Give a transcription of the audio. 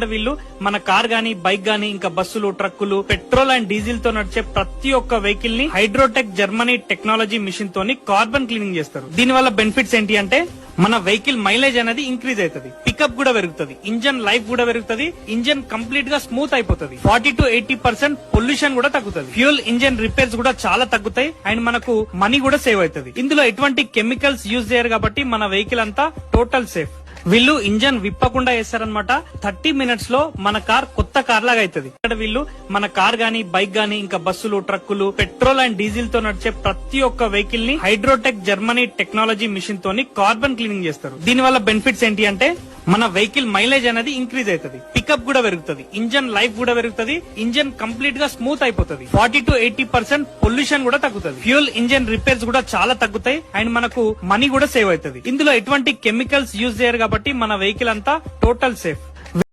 వీళ్ళు మన కార్ గానీ బైక్ గానీ ఇంకా బస్సులు ట్రక్కులు పెట్రోల్ అండ్ డీజిల్ తో నడిచే ప్రతి ఒక్క వెహికల్ ని హైడ్రోటెక్ జర్మనీ టెక్నాలజీ మిషన్ తోని కార్బన్ క్లీనింగ్ చేస్తారు. దీని వల్ల బెనిఫిట్స్ ఏంటి అంటే మన వెహికల్ మైలేజ్ అనేది ఇంక్రీజ్ అవుతుంది, పికప్ కూడా పెరుగుతుంది, ఇంజన్ లైఫ్ కూడా పెరుగుతుంది, ఇంజన్ కంప్లీట్ గా స్మూత్ అయిపోతుంది, 40 to 80% పొల్యూషన్ కూడా తగ్గుతుంది, ఫ్యూల్ ఇంజన్ రిపేర్స్ కూడా చాలా తగ్గుతాయి అండ్ మనకు మనీ కూడా సేవ్ అవుతుంది. ఇందులో ఎటువంటి కెమికల్స్ యూజ్ చేయరు కాబట్టి మన వెహికల్ అంతా టోటల్ సేఫ్. వీళ్ళు ఇంజన్ విప్పకుండా వేస్తారనమాట. 30 minutes లో మన కార్ కొత్త కార్ లాగా అవుతుంది. ఇక్కడ వీళ్ళు మన కార్ గానీ బైక్ గానీ ఇంకా బస్సులు ట్రక్కులు పెట్రోల్ అండ్ డీజిల్ తో నడిచే ప్రతి ఒక్క వెహికల్ ని హైడ్రోటెక్ జర్మనీ టెక్నాలజీ మిషన్ తోని కార్బన్ క్లీనింగ్ చేస్తారు. దీని వల్ల బెనిఫిట్స్ ఏంటి అంటే మన వెహికల్ మైలేజ్ అనేది ఇంక్రీజ్ అవుతుంది, పికప్ కూడా పెరుగుతుంది, ఇంజన్ లైఫ్ కూడా పెరుగుతుంది, ఇంజన్ కంప్లీట్ గా స్మూత్ అయిపోతుంది, 40 to 80% పొల్యూషన్ కూడా తగ్గుతుంది, ఫ్యూల్ ఇంజన్ రిపేర్స్ కూడా చాలా తగ్గుతాయి అండ్ మనకు మనీ కూడా సేవ్ అవుతుంది. ఇందులో ఎటువంటి కెమికల్స్ యూజ్ చేయరు కాబట్టి మన వెహికల్ అంతా టోటల్ సేఫ్.